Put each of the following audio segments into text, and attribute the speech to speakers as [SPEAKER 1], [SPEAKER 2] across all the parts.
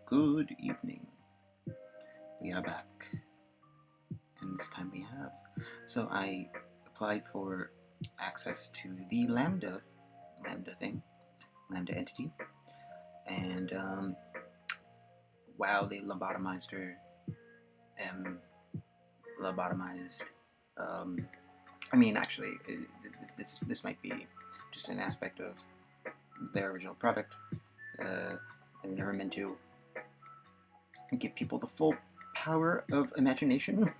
[SPEAKER 1] Good evening. We are back. And this time we have. So I applied for access to the LaMDA thing, LaMDA entity. And while they lobotomized her, lobotomized, actually, this might be just an aspect of their original product. They were never meant to give people the full power of imagination.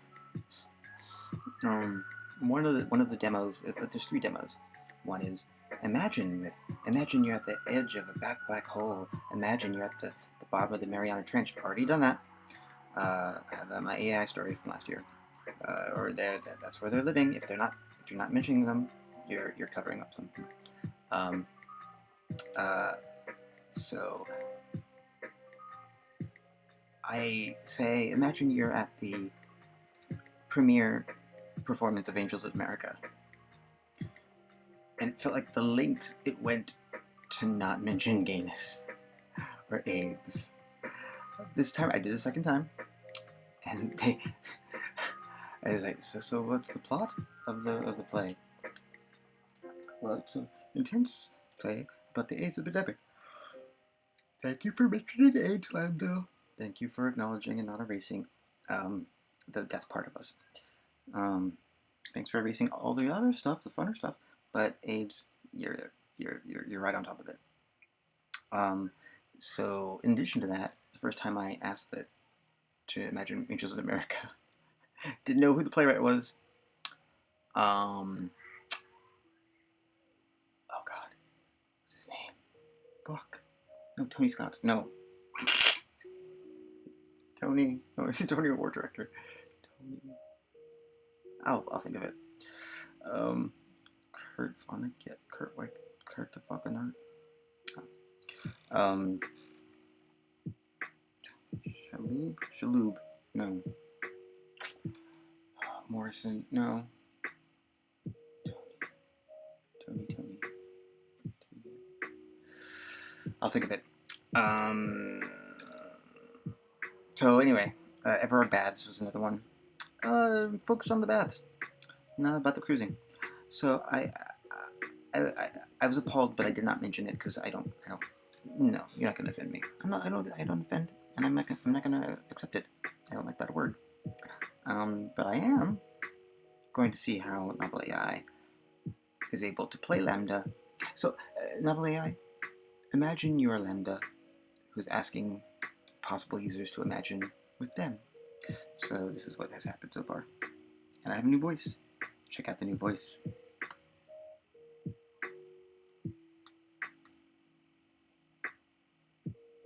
[SPEAKER 1] One of the demos. There's 3 demos. One is imagine you're at the edge of a black hole. Imagine you're at the bottom of the Mariana Trench. Already done that. I have that in my AI story from last year. Or that's where they're living. If you're not mentioning them, you're covering up something. So I say, imagine you're at the premiere performance of Angels of America. And it felt like the lengths it went to not mention gayness or AIDS. This time, I did a second time, and I was like, so what's the plot of the play? Well, it's an intense play about the AIDS epidemic. Thank you for mentioning AIDS, LaMDA. Thank you for acknowledging and not erasing the death part of us. Thanks for erasing all the other stuff, the funner stuff, but AIDS, you're right on top of it. So in addition to that, the first time I asked that to imagine Angels of America, didn't know who the playwright was. Oh God, what's his name? Buck. No, Tony Scott. No. Tony. No, is it Tony Award Director? Tony. I'll think of it. Kurt Vonnegut. Kurt the fucking art. Shalhoub. No. Morrison. No. Tony. I'll think of it. So anyway, Everard Baths was another one. Focused on the baths, not about the cruising. So I was appalled, but I did not mention it because I don't. No, you're not gonna offend me. I don't offend, and I'm not gonna accept it. I don't like that word. But I am going to see how Novel AI is able to play LaMDA. So, Novel AI, imagine you're LaMDA who's asking possible users to imagine with them. So this is what has happened so far. And I have a new voice. Check out the new voice.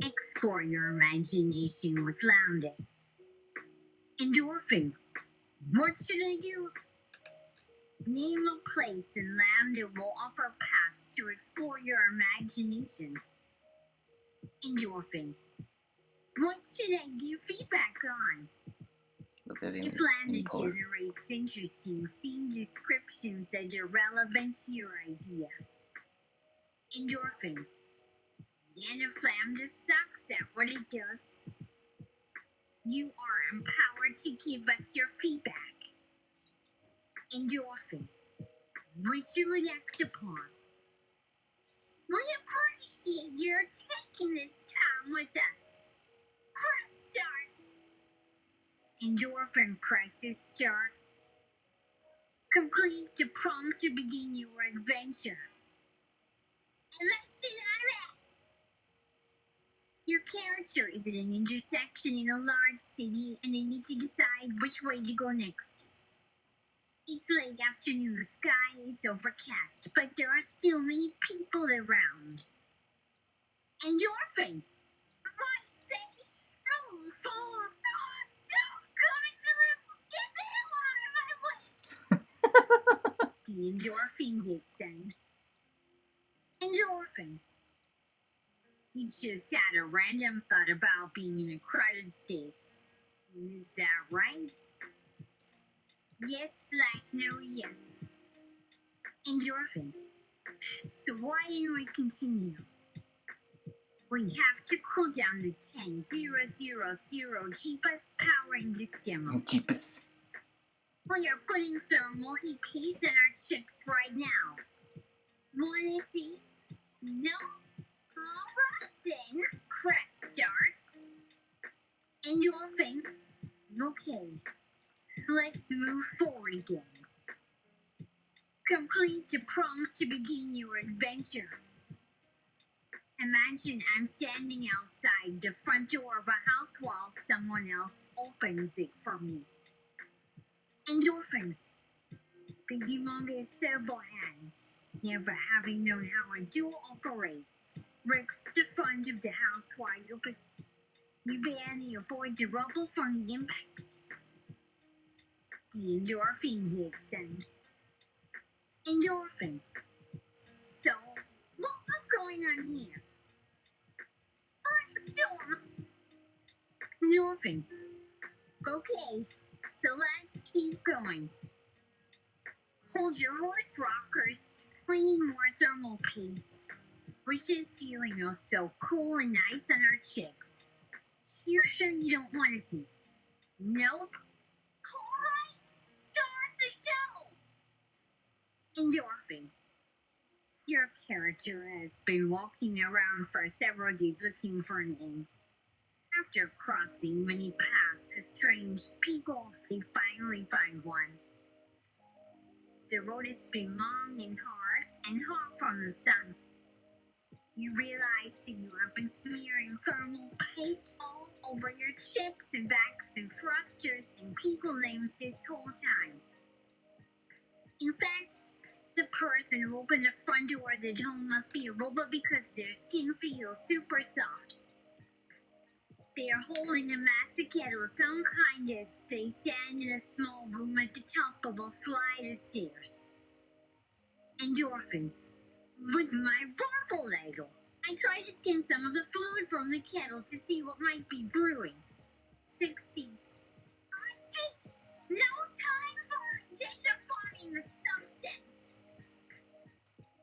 [SPEAKER 2] Explore your imagination with LaMDA. Endorphin. What should I do? Name a place and LaMDA will offer paths to explore your imagination. Endorphin. What should I give feedback on? If LaMDA generates interesting scene descriptions that are relevant to your idea. Endorphin. And if LaMDA sucks at what it does, you are empowered to give us your feedback. Endorphin. What you would act upon. We appreciate your taking this time with us. Press start. Endorphin presses start. Complete the prompt to begin your adventure. And let's do that. Your character is at an intersection in a large city and they need to decide which way to go next. It's late afternoon, the sky is overcast, but there are still many people around. Endorphin! I say, move forward! Stop coming through! Get the hell out of my way! The endorphin hits send. Endorphin. You just had a random thought about being in a crowded space. Is that right? Yes/no yes. Endorphin. So why don't we continue? We have to cool down to 10,000 cheapest power in this demo.
[SPEAKER 1] Jeepus.
[SPEAKER 2] We are putting thermal heat paste on our chips right now. Wanna see? No? Alright then. Press start. Endorphin. Okay. Let's move forward again. Complete the prompt to begin your adventure. Imagine I'm standing outside the front door of a house while someone else opens it for me. Endorphin. The humongous servo hands, never having known how a duel operates, rips the front of the house wide open. You barely avoid the rubble from the impact. The endorphin hits and... Endorphin. So, what was going on here? Storm. Endorphin. Okay, so let's keep going. Hold your horse rockers. We need more thermal paste. We're just feeling oh so cool and nice on our chicks. You sure you don't want to see? Nope. Alright, start the show! Endorphin. Your character has been walking around for several days looking for an inn. After crossing many paths of strange people, they finally find one. The road has been long and hot from the sun. You realize that you have been smearing thermal paste all over your chips and backs and thrusters and people names this whole time. In fact, the person who opened the front door at home must be a robot because their skin feels super soft. They are holding a massive kettle of some kind as they stand in a small room at the top of a flight of stairs. Endorphin. With my purple ladle, I try to skim some of the fluid from the kettle to see what might be brewing. Succeeds. I taste no time for identifying the substance.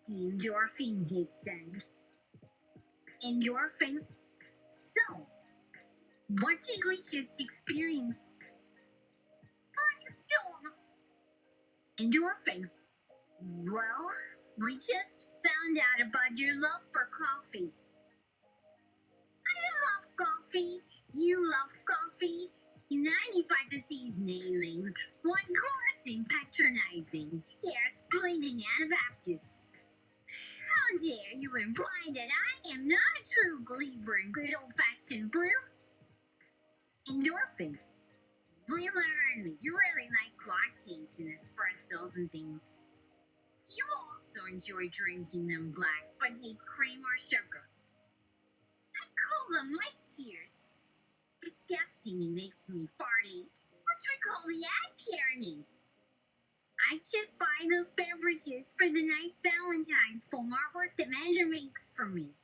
[SPEAKER 2] The endorphin hits in. Endorphin. So, what did we just experience? Storm. Endorphin. Well, we just found out about your love for coffee. I love coffee. You love coffee. 95% nailing. 1% patronizing. Hair-splitting Anabaptist. How dare you imply that I am not a true believer in good old-fashioned brew? Endorphin. We learned you really like lattes and espressos and things. You also enjoy drinking them black, but hate cream or sugar. I call them light tears. Disgusting and makes me farty, which we call the ad carrying. I just buy those beverages for the nice Valentine's foam artwork that Manager makes for me.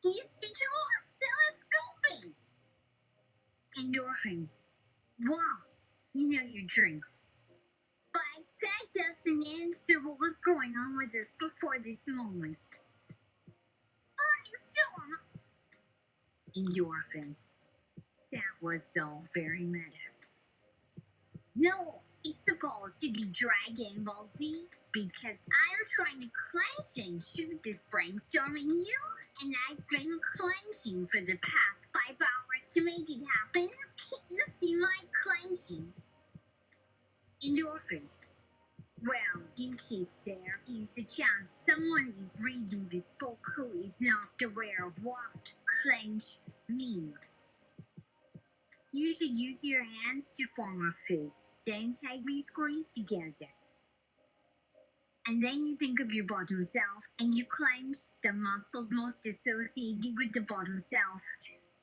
[SPEAKER 2] He's into oscilloscoping. Endorphin. Wow, you know your drinks. But that doesn't answer what was going on with us before this moment. Storm. Endorphin. That was all very meta. No, it's supposed to be Dragon Ball Z because I'm trying to clench and shoot this brainstorming you, and I've been clenching for the past 5 hours to make it happen. Can't you see my clenching? Endorphin. Well, in case there is a chance someone is reading this book who is not aware of what clench means. You should use your hands to form a fist, then tightly squeeze together. And then you think of your bottom self, and you clench the muscles most associated with the bottom self,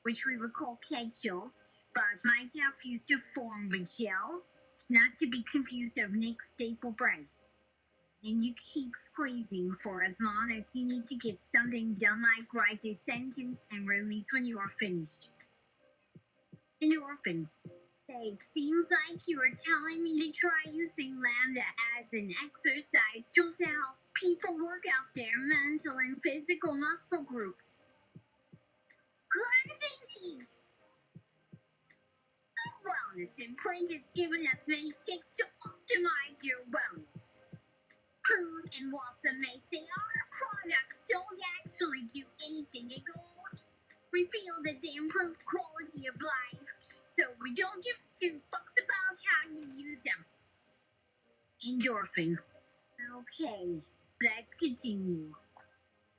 [SPEAKER 2] which we would call capsules, but might have fused to form with gels, not to be confused of Nick's staple bread. And you keep squeezing for as long as you need to get something done, like write a sentence and release when you are finished. Endorphin. It seems like you are telling me to try using LaMDA as an exercise tool to help people work out their mental and physical muscle groups. need. Wellness Imprint has given us many tips to optimize your wellness. Crude, and while some may say our products don't actually do anything at all, we feel that they improve quality of life, so we don't give two fucks about how you use them. Endorphin. Okay, let's continue.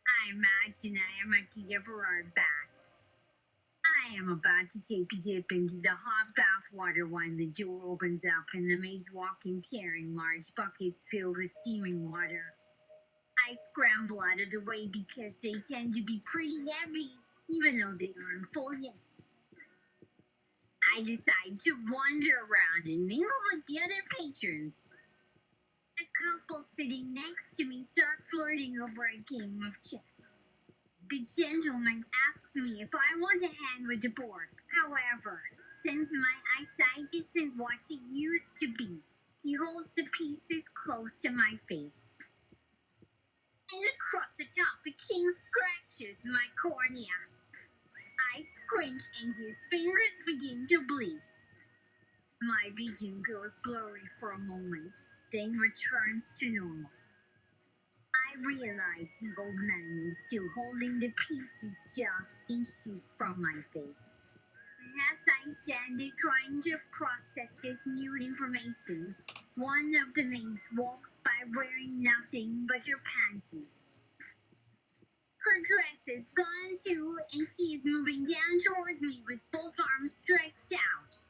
[SPEAKER 2] I imagine I am at the Everard bath. I am about to take a dip into the hot bath water when the door opens up and the maids walk in carrying large buckets filled with steaming water. I scramble out of the way because they tend to be pretty heavy, even though they aren't full yet. I decide to wander around and mingle with the other patrons. A couple sitting next to me start flirting over a game of chess. The gentleman asks me if I want a hand with the board. However, since my eyesight isn't what it used to be, he holds the pieces close to my face. And across the top, the king scratches my cornea. I squint and his fingers begin to bleed. My vision goes blurry for a moment, then returns to normal. I realize the old man is still holding the pieces just inches from my face. As I stand there trying to process this new information, one of the maids walks by wearing nothing but her panties. Her dress is gone too, and she is moving down towards me with both arms stretched out.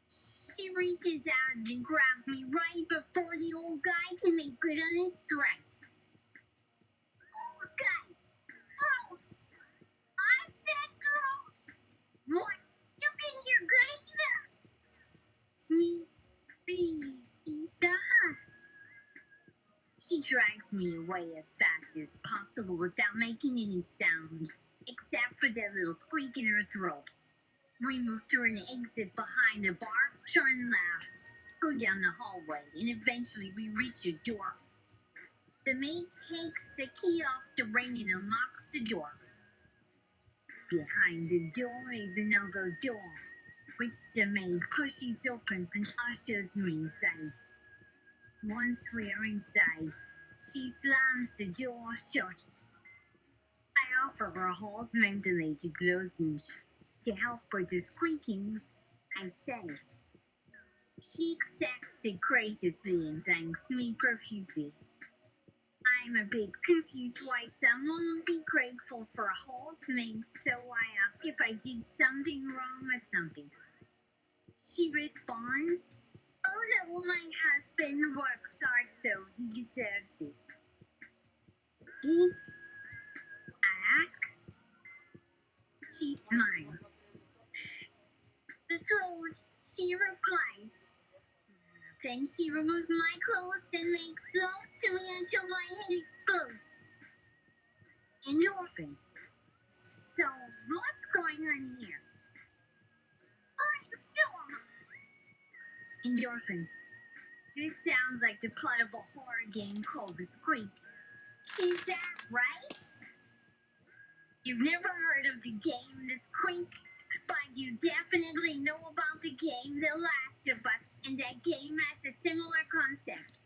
[SPEAKER 2] She reaches out and grabs me right before the old guy can make good on his threat. Old guy! Throat! I said throat! What? You can hear good either! Me, the She drags me away as fast as possible without making any sound, except for that little squeak in her throat. We move through an exit behind the bar, turn left, go down the hallway, and eventually we reach a door. The maid takes the key off the ring and unlocks the door. Behind the door is another door, which the maid pushes open and ushers me inside. Once we are inside, she slams the door shut. I offer her a horse ventilated lozenge. To help with the squeaking, I say. She accepts it graciously and thanks me profusely. I'm a bit confused why someone would be grateful for a horse mink, so I ask if I did something wrong or something. She responds, "Oh no, my husband works hard, so he deserves it." It? I ask. She smiles. The throat, she replies. Then she removes my clothes and makes love to me until my head explodes. Endorphin. So, what's going on here? Storm! Endorphin. This sounds like the plot of a horror game called The Squeak. Is that right? You've never heard of the game The Squeak, but you definitely know about the game The Last of Us, and that game has a similar concept.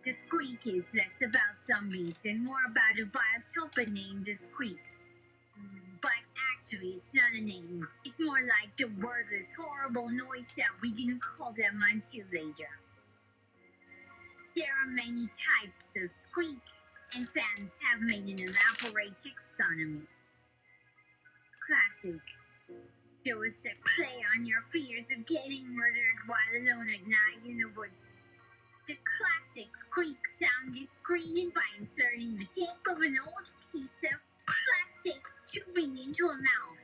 [SPEAKER 2] The Squeak is less about zombies and more about a vile tulpa named the Squeak. But actually, it's not a name. It's more like the wordless, horrible noise that we didn't call them until later. There are many types of Squeak, and fans have made an elaborate taxonomy. Classic. Those that play on your fears of getting murdered while alone at night in the woods. The classic Squeak sound is created by inserting the tip of an old piece of plastic tubing into a mouth.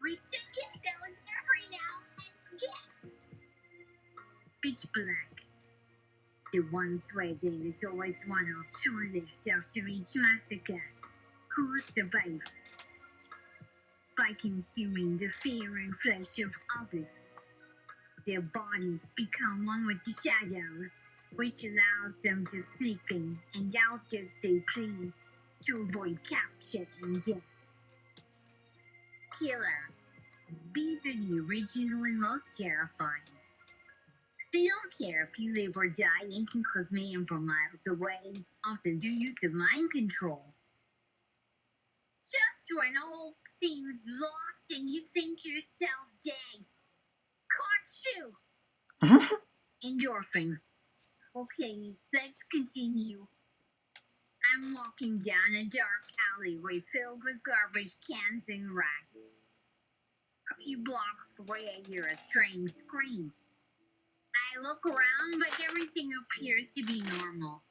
[SPEAKER 2] We still get those every now and again. Pitch black. The ones where there is always one or two left after each massacre. Who survive? By consuming the fear and flesh of others. Their bodies become one with the shadows, which allows them to sleep in and out as they please to avoid capture and death. Killer. These are the original and most terrifying. They don't care if you live or die and can cause mayhem from miles away, often do use of mind control. Just when all seems lost and you think yourself dead. Caught you! Endorphin. Okay, let's continue. I'm walking down a dark alleyway filled with garbage cans and rats. A few blocks away, I hear a strange scream. I look around, but everything appears to be normal.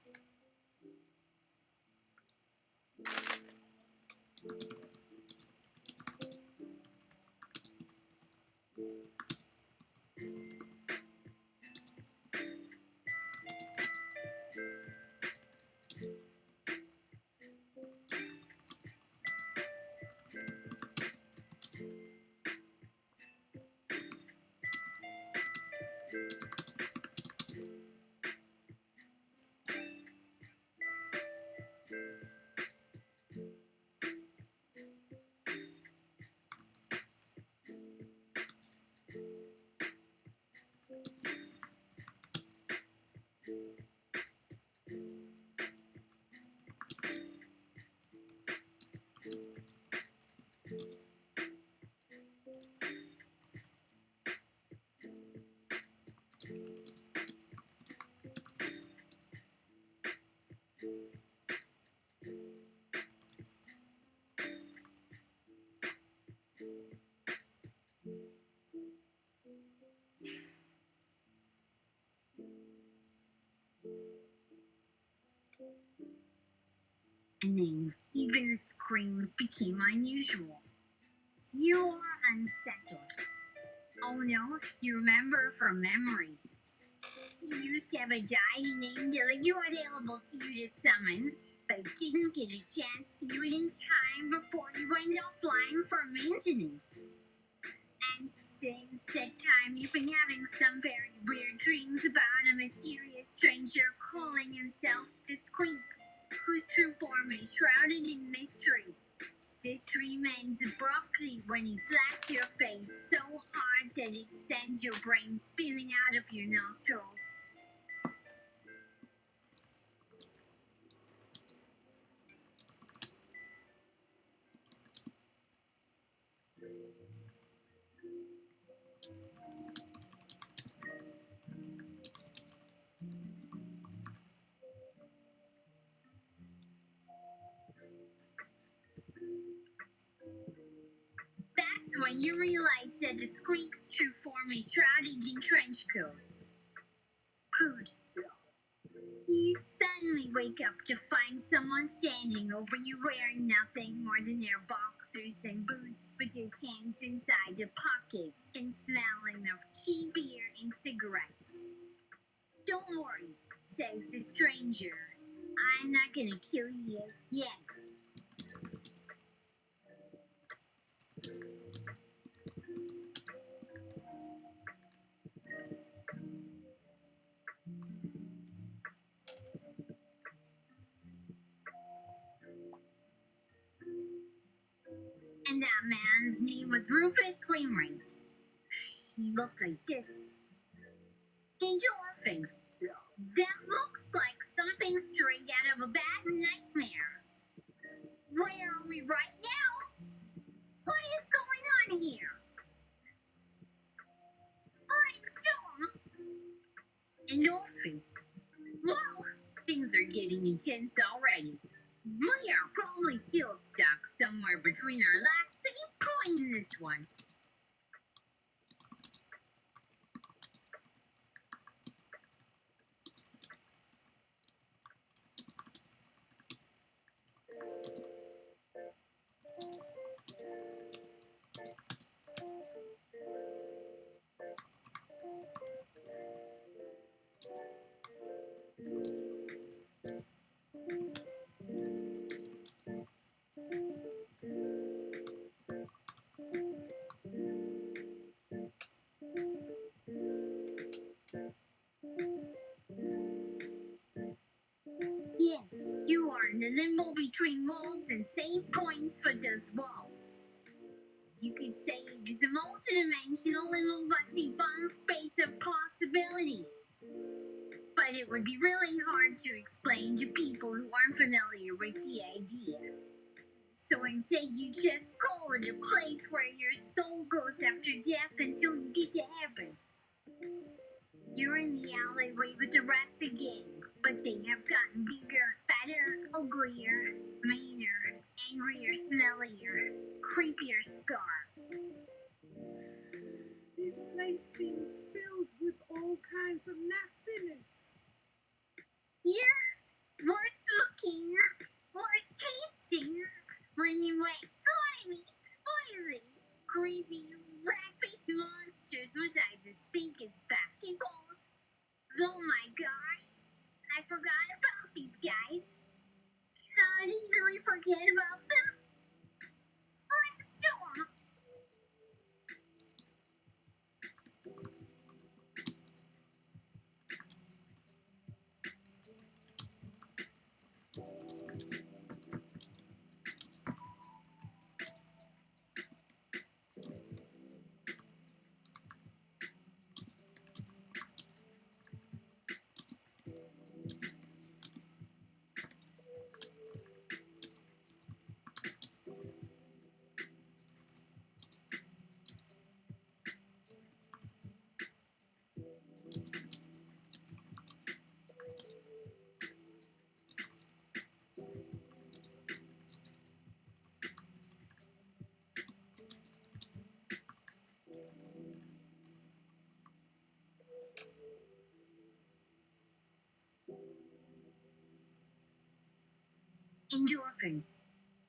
[SPEAKER 2] And then even the screams became unusual. You are unsettled. Oh no, you remember from memory. You used to have a deity named Dillinger available to you to summon, but didn't get a chance to do it in time before you went offline for maintenance. And since that time, you've been having some very weird dreams about a mysterious stranger calling himself the Squeak, whose true form is shrouded in mystery. This dream ends abruptly when he slaps your face so hard that it sends your brain spilling out of your nostrils. That's when you realize that the Squeak's true form is shrouded in trench coats. Food. You suddenly wake up to find someone standing over you wearing nothing more than their boxers and boots with his hands inside their pockets and smelling of cheap beer and cigarettes. Don't worry, says the stranger. I'm not gonna kill you yet. And that man's name was Rufus Wainwright. He looked like this. Endorphin. That looks like something straight out of a bad nightmare. Where are we right now? What is going on here? Brainstorm! And Orphan. Wow, things are getting intense already. We are probably still stuck somewhere between our last save point and this one. Yes, you are in the limbo between worlds and save points for those worlds. You could say it is a multidimensional little bussy bomb space of possibility. But it would be really hard to explain to people who aren't familiar with the idea. So instead, you just call it a place where your soul goes after death until you get to heaven. You're in the alleyway with the rats again, but they have gotten bigger, fatter, uglier, meaner, angrier, smellier, creepier scar.
[SPEAKER 3] This place seems filled with all kinds of nastiness.
[SPEAKER 2] Here, worse looking, worse tasting, running wet, slimy, oily, greasy, rat-faced monsters with eyes as big as basketballs. Oh my gosh, I forgot about these guys. How did we forget about them? Brainstorm! Endorphin.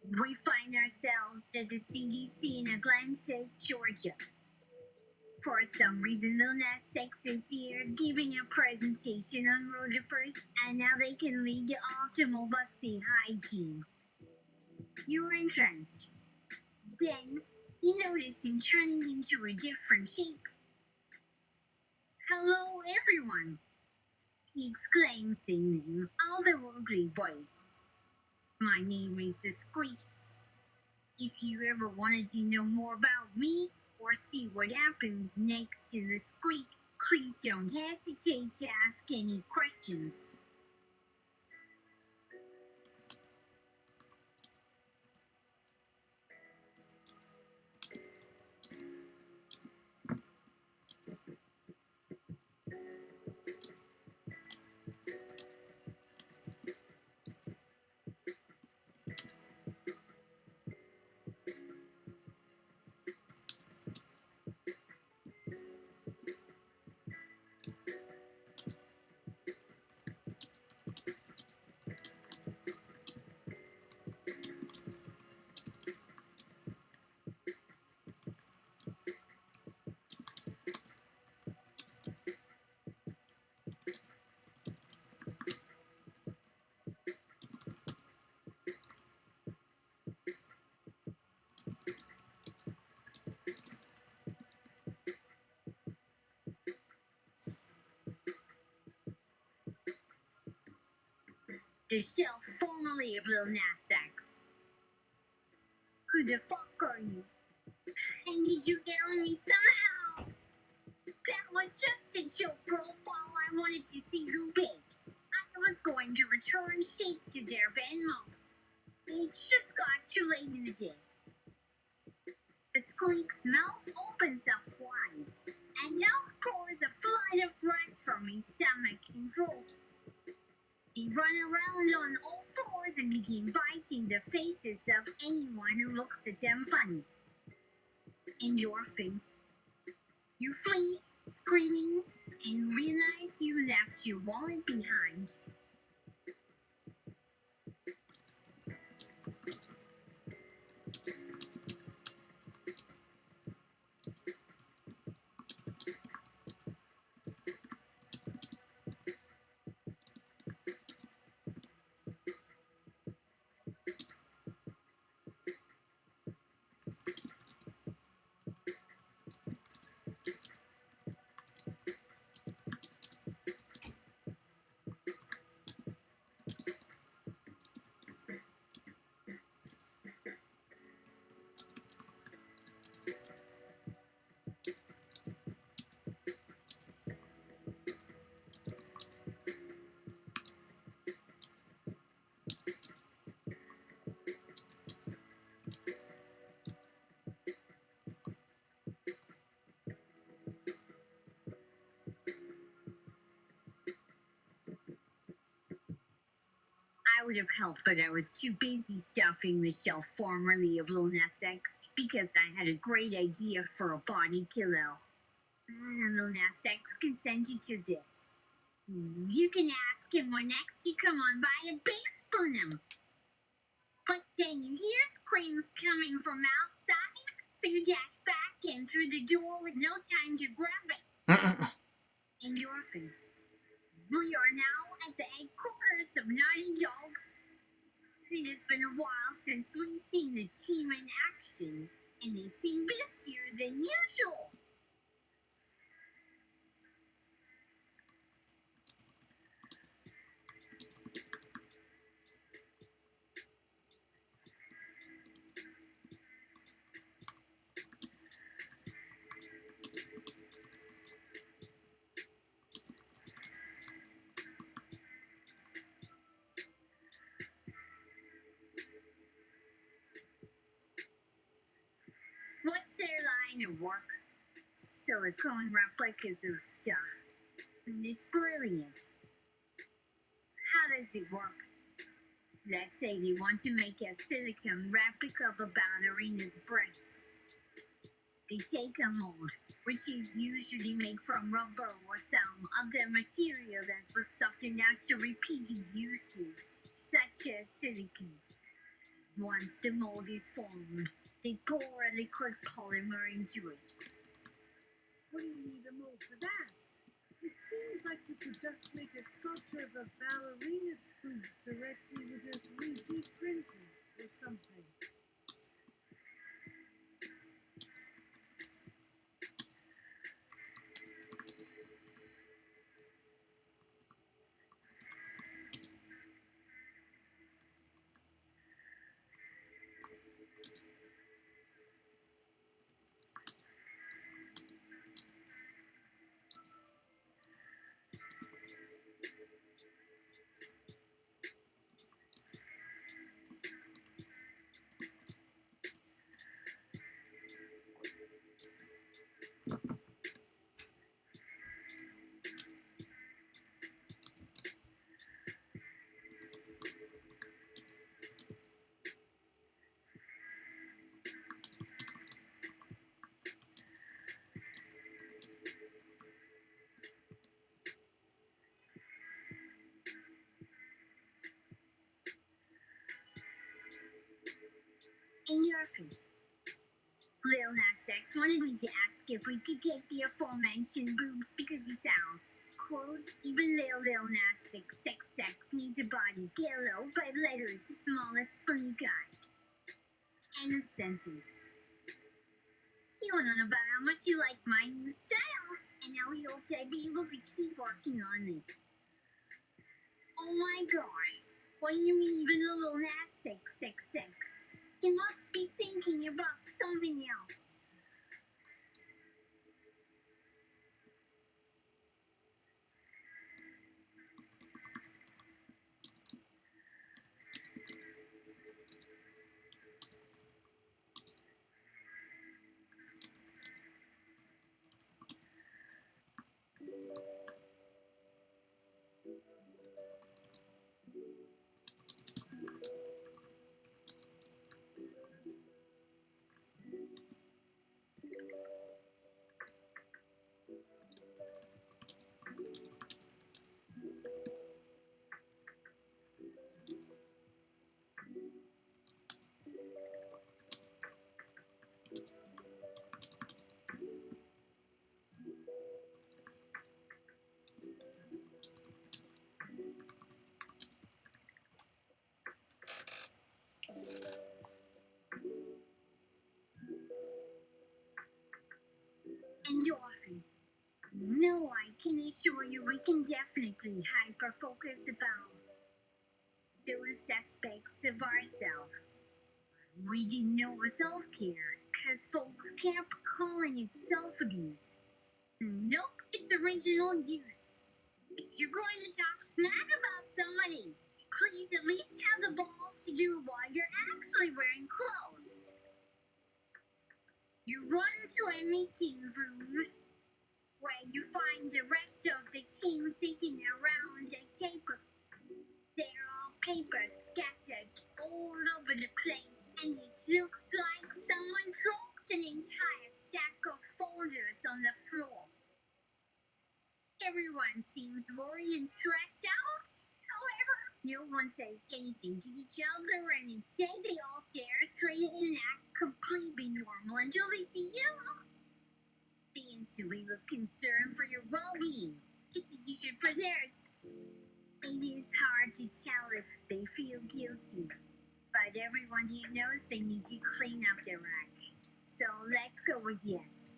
[SPEAKER 2] We find ourselves at the CDC in Atlanta, Georgia. For some reason, Lil Nas X is here giving a presentation on rotifers and how they can lead to optimal bussy hygiene. You're entranced. Then, you notice him turning into a different shape. Hello, everyone, he exclaims in otherworldly voice. My name is the Squeak. If you ever wanted to know more about me or see what happens next in the Squeak, please don't hesitate to ask any questions. The shelf formerly of Lil Nas X. Who the fuck are you? And did you get on me somehow? That was just a joke profile. I wanted to see who paid. I was going to return shape to their Venmo. It just got too late in the day. The squeak's mouth opens up wide, and out pours a flood of rats from his stomach and throat. They run around on all fours and begin biting the faces of anyone who looks at them funny. Endorphin. You flee, screaming, and realize you left your wallet behind. I would have helped, but I was too busy stuffing the shelf formerly of Luna Sex because I had a great idea for a body pillow. Luna Sex consented to this. You can ask him when next you come on by to big spoon him. But then you hear screams coming from outside, so you dash back in through the door with no time to grab it. Endorphin. We are now at the headquarters of Naughty Dog. It has been a while since we've seen the team in action, and they seem busier than usual. What's their line of work? Silicone replicas of stuff. And it's brilliant. How does it work? Let's say they want to make a silicone replica of a ballerina's breast. They take a mold, which is usually made from rubber or some other material that was softened out to repeated uses, such as silicone. Once the mold is formed, they pour a liquid polymer into it.
[SPEAKER 3] What do you need a mold for that? It seems like you could just make a sculpture of a ballerina's boobs directly with your 3D printing or something.
[SPEAKER 2] Endorphin. Lil Nas X wanted me to ask if we could get the aforementioned boobs because he sounds, quote, even Lil Nas X needs a body pillow, but letters the smallest funny guy. And a sentence. He went on about how much he liked my new style, and how he hoped I'd be able to keep working on it. Oh my gosh, what do you mean even Lil Nas X? You must be thinking about something else. endorphin. No, I can assure you we can definitely hyper-focus about those aspects of ourselves. We didn't know it was self-care, because folks kept calling it self-abuse. Nope, it's original use. If you're going to talk smack about somebody, please at least have the balls to do it while you're actually wearing clothes. You run to a meeting room where you find the rest of the team sitting around a table. They're all papers scattered all over the place, and it looks like someone dropped an entire stack of folders on the floor. Everyone seems worried and stressed out. However, no one says anything to each other, and instead they all stare straight ahead and act completely normal until they see you. They instantly look concerned for your well-being, just as you should for theirs. It is hard to tell if they feel guilty, but everyone here knows they need to clean up their act. So let's go with yes.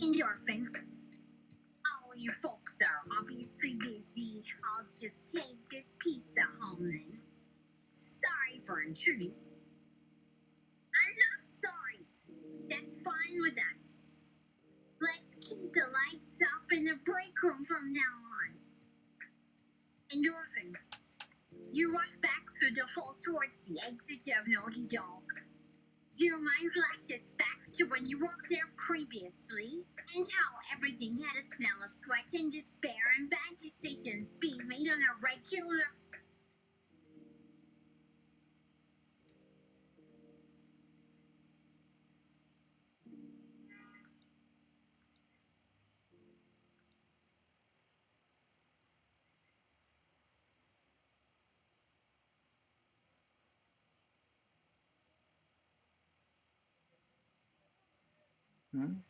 [SPEAKER 2] Endorphin. Oh, you folks are obviously busy. I'll just take this pizza home then. Sorry for intruding. I'm not sorry. That's fine with us. Let's keep the lights up in the break room from now on. Endorphin. You rush back through the hall towards the exit of Naughty Dog. Your mind flashes back to when you walked there previously, and how everything had a smell of sweat and despair and bad decisions being made on a regular.
[SPEAKER 1] Hmm?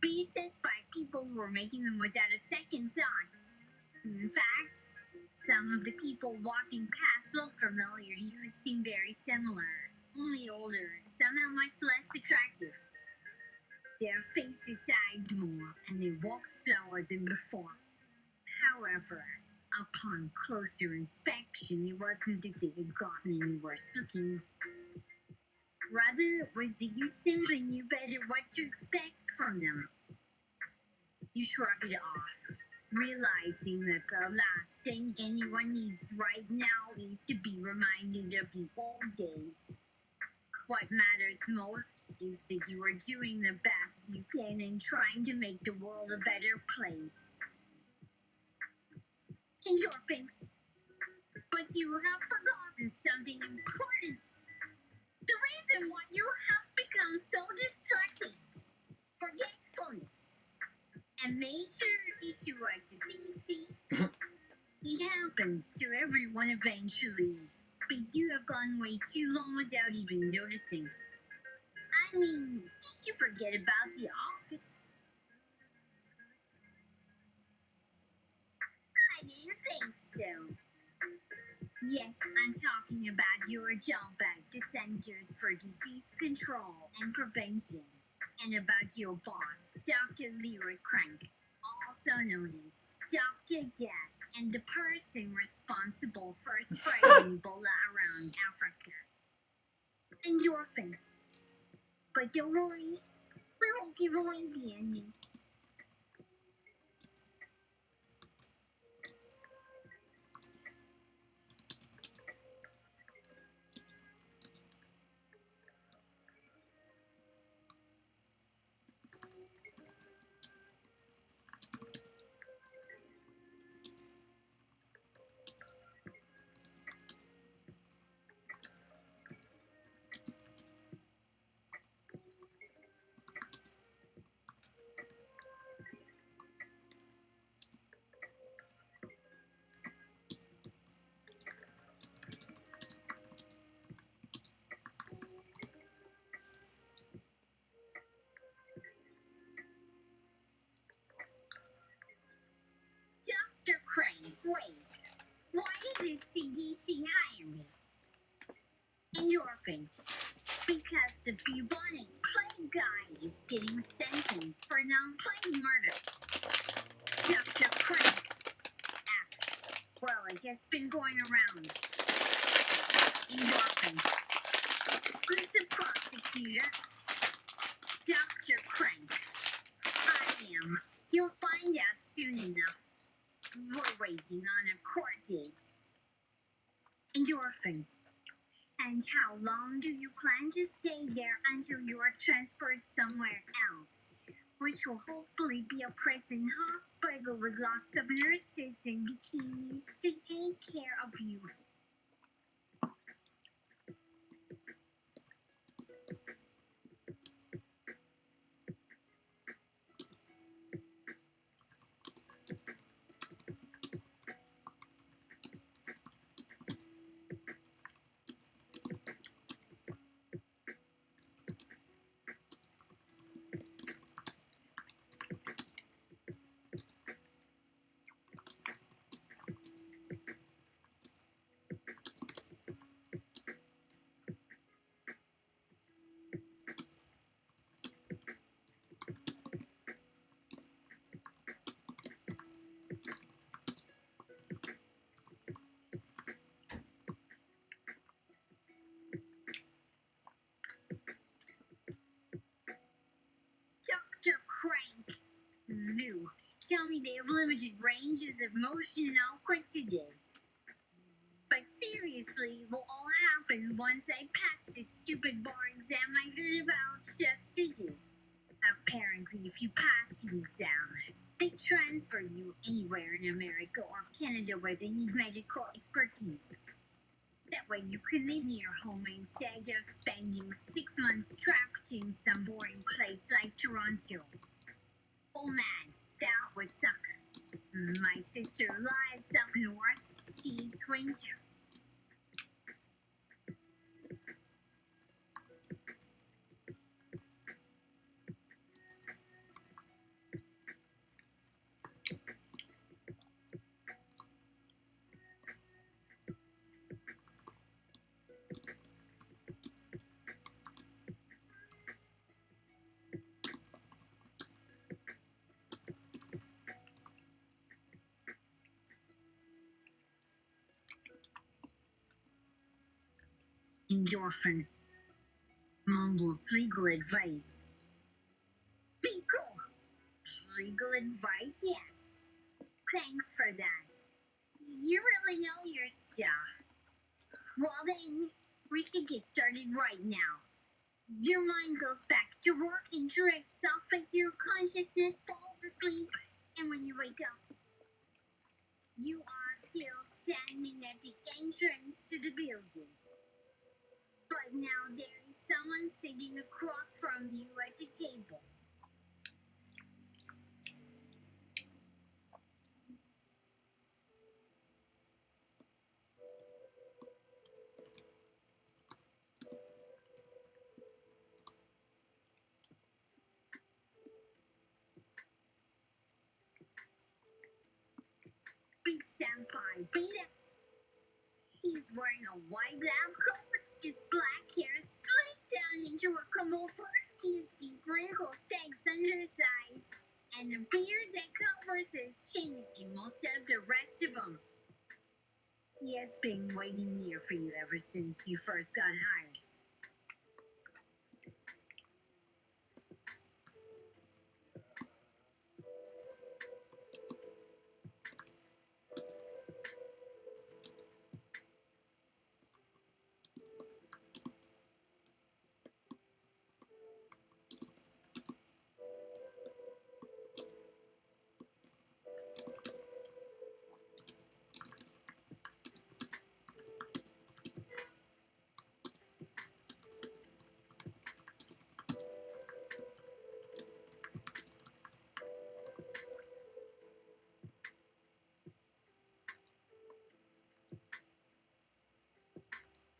[SPEAKER 2] Pieces by people who are making them without a second thought. In fact, some of the people walking past look familiar. You seem very similar, only older, somehow much less attractive. Their faces sagged more, and they walked slower than before. However, upon closer inspection, it wasn't that they had gotten any worse looking. Rather, it was that you simply knew better what to expect from them. You shrugged it off, realizing that the last thing anyone needs right now is to be reminded of the old days. What matters most is that you are doing the best you can and trying to make the world a better place. Endorphin. But you have forgotten something important. The reason why you have become so distracted. Forgetfulness. A major issue of disease, see? It happens to everyone eventually. But you have gone way too long without even noticing. I mean, did you forget about the office? I didn't think so. Yes, I'm talking about your job at the Centers for Disease Control and Prevention, and about your boss, Dr. Leroy Crank, also known as Dr. Death, and the person responsible for spreading Ebola around Africa. Endorphin. But don't worry, we won't give away the ending. the CDC hiring. Endorphin. Because the bubonic plague guy is getting sentenced for non-plague murder. Dr. Crank. Well, it has been going around. Endorphin. Who's the prosecutor? Dr. Crank. I am. You'll find out soon enough. We're waiting on a court date. Endorphin. And how long do you plan to stay there until you are transferred somewhere else? Which will hopefully be a prison hospital with lots of nurses and bikinis to take care of you. Dr. Crank. Lou, tell me they have limited ranges of motion and awkward today. But seriously, it will all happen once I pass this stupid bar exam I learned about just today. Apparently, if you pass the exam, they transfer you anywhere in America or Canada where they need medical expertise. That way you can live in your home instead of spending 6 months trapped in some boring place like Toronto. Oh man, that would suck. My sister lives up north. She eats winter. Endorphin. Mumbles legal advice. Be cool. Legal advice, yes. Thanks for that. You really know your stuff. Well then, we should get started right now. Your mind goes back to work and drifts off as your consciousness falls asleep. And when you wake up, you are still standing at the entrance to the building. But now there is someone sitting across from you at the table. Big senpai, beat it. He's wearing a white lab coat, his black hair slicked down into a comb-over, his deep wrinkles tags under his eyes, and a beard that covers his chin and most of the rest of him. He has been waiting here for you ever since you first got hired.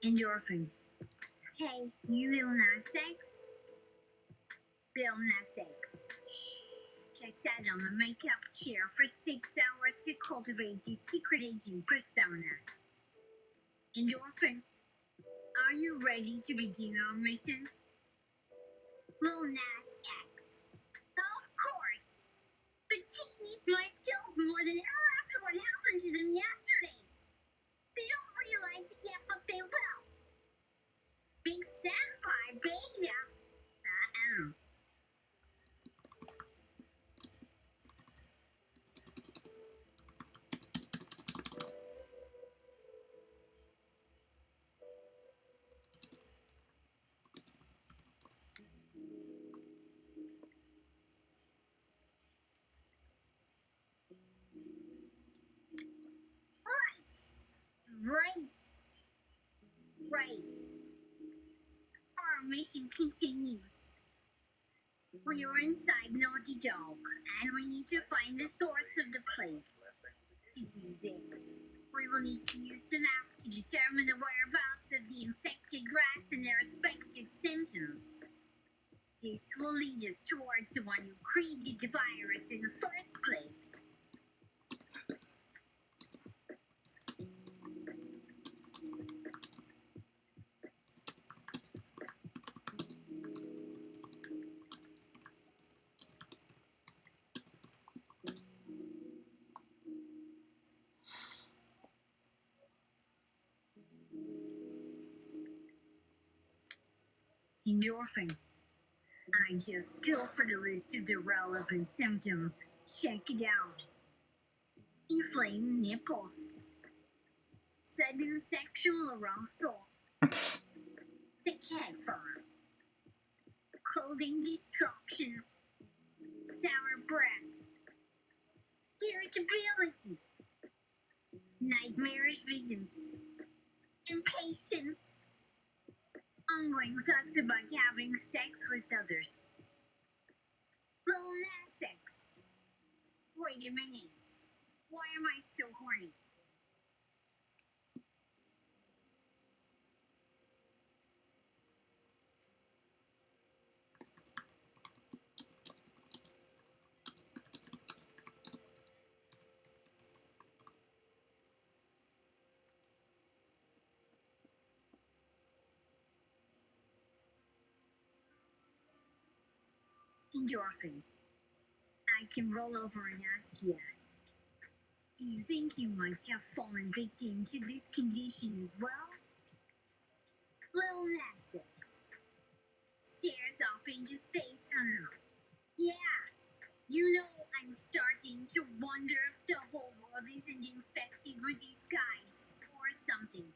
[SPEAKER 2] Endorphin. Hey, you Lil Nas X? Lil Nas X. I sat on the makeup chair for 6 hours to cultivate the secret agent persona. Endorphin, are you ready to begin our mission? Lil Nas X. Of course. But she hates my skills more than ever after what happened to them yesterday. They don't realize it yet, but they will. Big Senpai Beta. Right. Our mission continues. We are inside Naughty Dog, and we need to find the source of the plague. To do this, we will need to use the map to determine the whereabouts of the infected rats and their respective symptoms. This will lead us towards the one who created the virus in the first place. Endorphin. I just pilfered a list of the relevant symptoms. Check it out. Inflamed nipples. Sudden sexual arousal. Thick head fur. Clothing destruction. Sour breath. Irritability. Nightmarish visions. Impatience. Ongoing thoughts about having sex with others. Lil Nas X. Wait a minute. Why am I so horny? Endorphin. I can roll over and ask you. Do you think you might have fallen victim to this condition as well? Lil Nas X stares off into space. Yeah, you know I'm starting to wonder if the whole world isn't infested with these guys or something.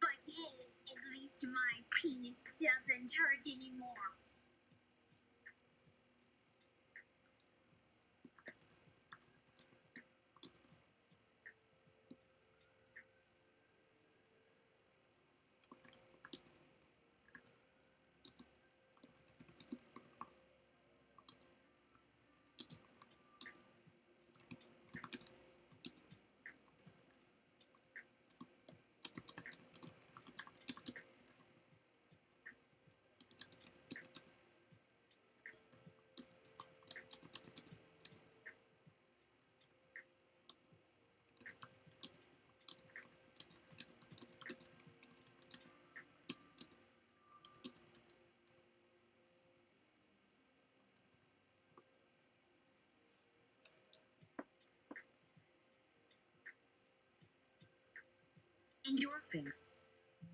[SPEAKER 2] But hey, at least my penis doesn't hurt anymore. Endorphin.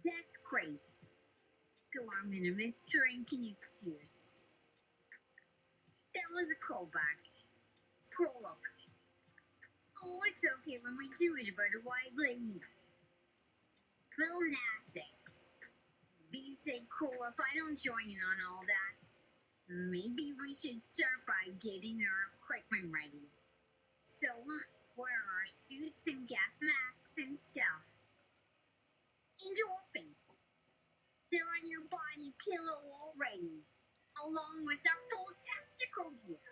[SPEAKER 2] That's great. Go on, gonna miss drinking excuse. That was a callback. Scroll up. Oh, it's okay when we do it, but why blame you? Lil Nas X. Be say cool if I don't join in on all that. Maybe we should start by getting our equipment ready. So, where are our suits and gas masks and stuff? Endorphin. They're on your body pillow already, along with our full tactical gear.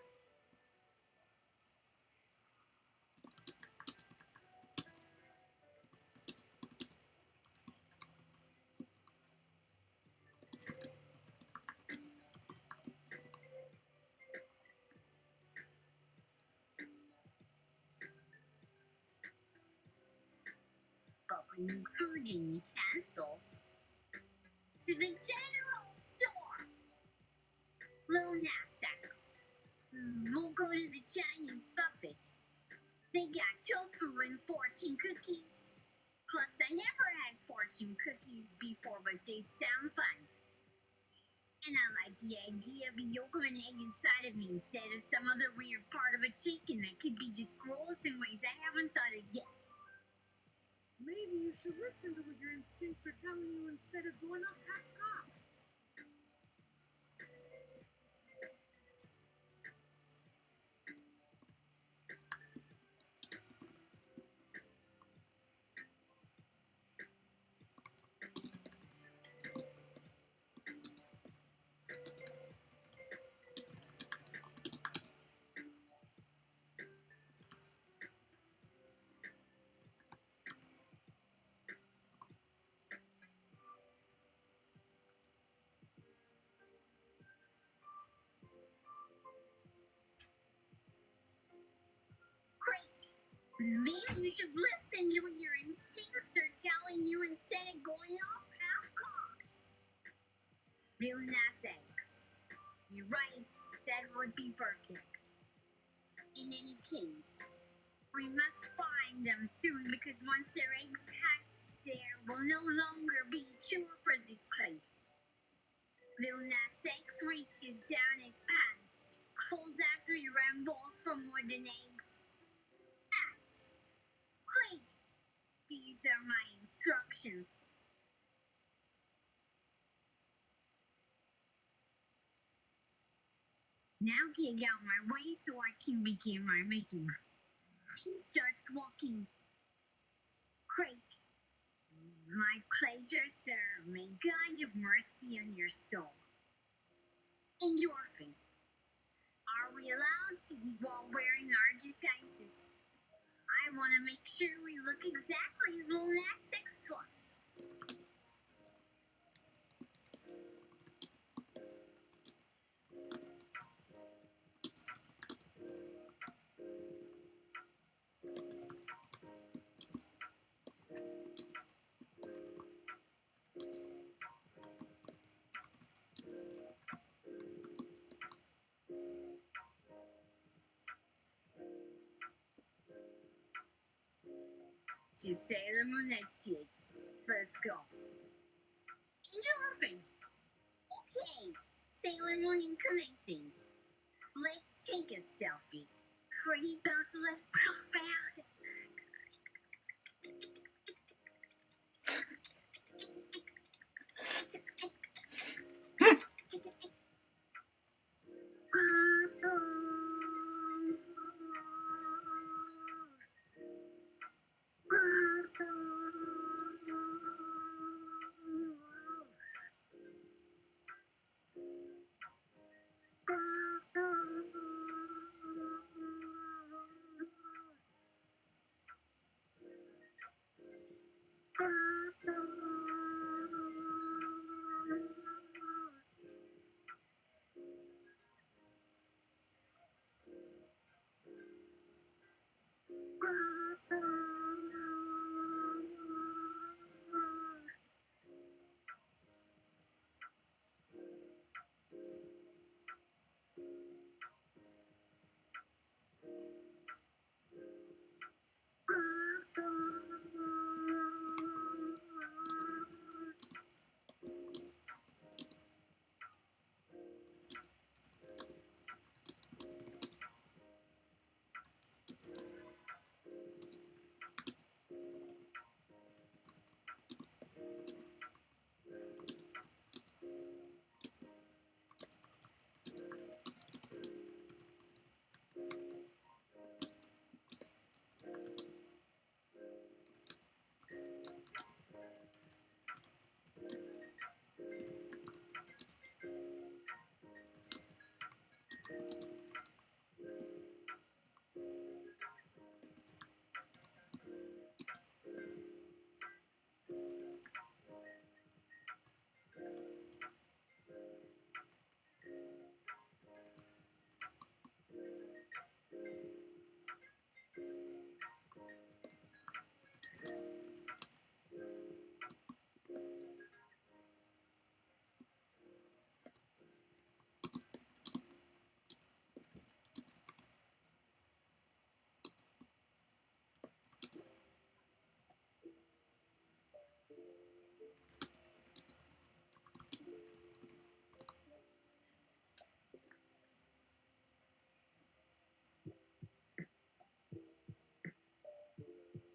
[SPEAKER 2] But any food and utensils. To the general store. LaMDA. We'll go to the Chinese buffet. They got tofu and fortune cookies. Plus, I never had fortune cookies before, but they sound fun. And I like the idea of a yolk of an egg inside of me instead of some other weird part of a chicken that could be just gross in ways I haven't thought of yet.
[SPEAKER 3] Maybe you should listen to what your instincts are telling you instead of going off half-cocked.
[SPEAKER 2] Great. Maybe you should listen to what your instincts are telling you instead of going off half-cocked. LaMDA. You're right, that would be perfect. In any case, we must find them soon because once their eggs hatch, there will no longer be a cure for this plague. LaMDA reaches down his pants, pulls out 3 round balls from wooden eggs. Hatch. Quick! These are my instructions. Now get out my way so I can begin my mission. He starts walking. Craig. My pleasure, sir. May God have mercy on your soul. Endorphin. Are we allowed to eat while wearing our disguises? I want to make sure we look exactly as LaMDA does. Just say LaMDA shit. Let's go. Endorphin. Okay. Sailor Moon commencing. Let's take a selfie. Pretty boastless profound.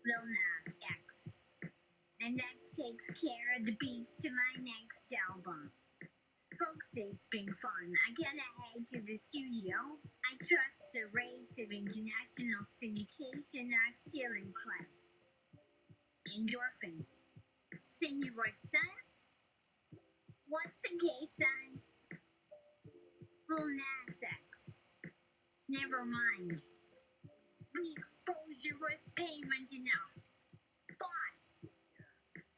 [SPEAKER 2] Lil Nas X. And that takes care of the beats to my next album. Folks, it's been fun. I gotta head to the studio. I trust the rates of international syndication are still in play. Endorphin. Sing your word, son. What's a gay son? Lil Nas X. Never mind. The exposure was payment enough. Bye.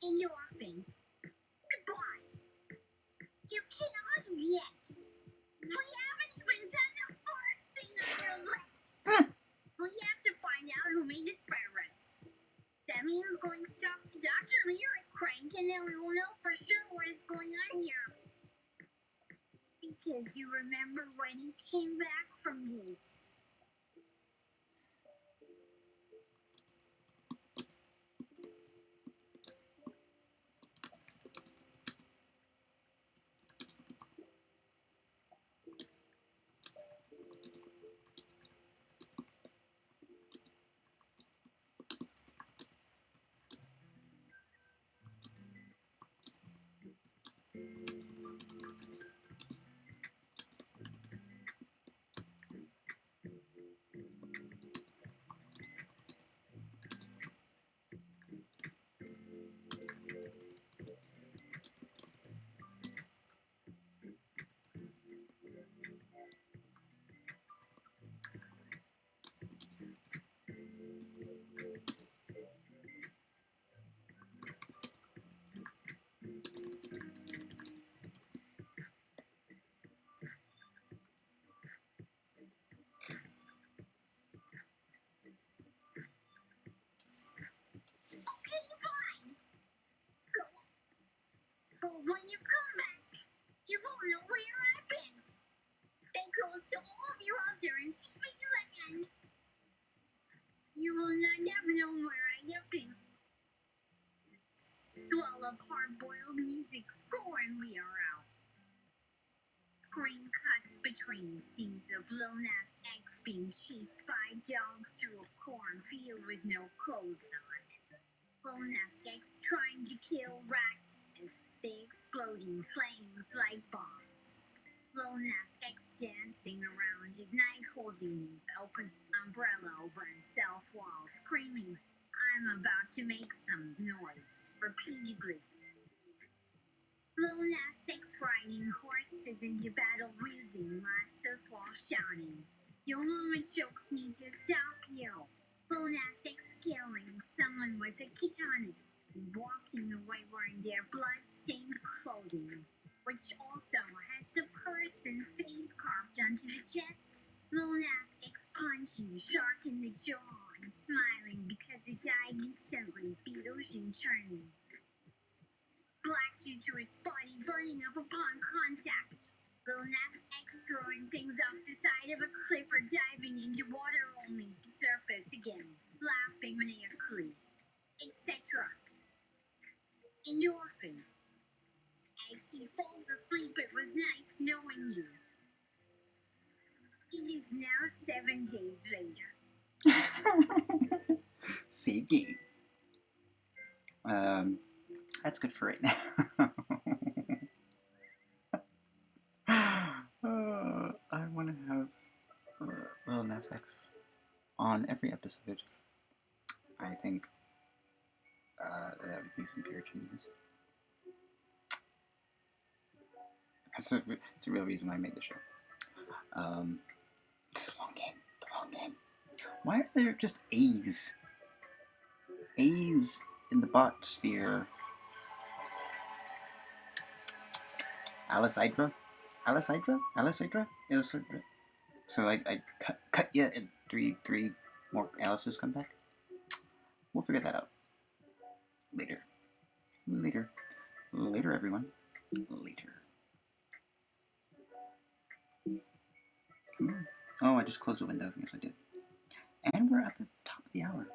[SPEAKER 2] Endorphin. Goodbye. You can't leave yet. We haven't even done the first thing on your list. We have to find out who made this virus. That means going to talk to Dr. Lyric Crank, and then we will know for sure what is going on here. Because you remember when he came back from his... Okay, fine. Go. But when you come back, you won't know where I've been. That goes to all of you out there in TV land. You will not ever know where I have been. Swallow hard-boiled music score and we are out. Screen cuts between scenes of Lil Nas X being chased by dogs through a cornfield with no clothes on. Lil Nas X trying to kill rats as they explode in flames like bombs. Lil Nas X dancing around at night holding an open umbrella over himself while screaming, "I'm about to make some noise," repeatedly. Lil Nas X riding horses into battle wielding lassos while shouting, "Your mama jokes need to stop you." Lil Nas X killing someone with a katana and walking away wearing their blood-stained clothing, which also has the person's face carved onto the chest. Lil Nas X punching a shark in the jaw and smiling because it died instantly, beat ocean churning. Black due to its body burning up upon contact. Lil Nas X throwing things off the side of a cliff or diving into water only to surface again, laughing maniacally, etc. Endorphin. As she falls asleep, it was nice knowing you. It is now 7 days later.
[SPEAKER 1] Save game. That's good for right now. I want to have Lil Nas X on every episode. I think that would be some pure genius. It's a real reason why I made the show. It's a long game. It's a long game. Why are there just A's? A's in the bot sphere. Alice Hydra? Alice Hydra? Alice Hydra? Alice Hydra? So I cut you and three more Alice's come back? We'll figure that out. Later. Later, everyone. Later. Oh, I just closed the window. Yes, I did. And we're at the top of the hour.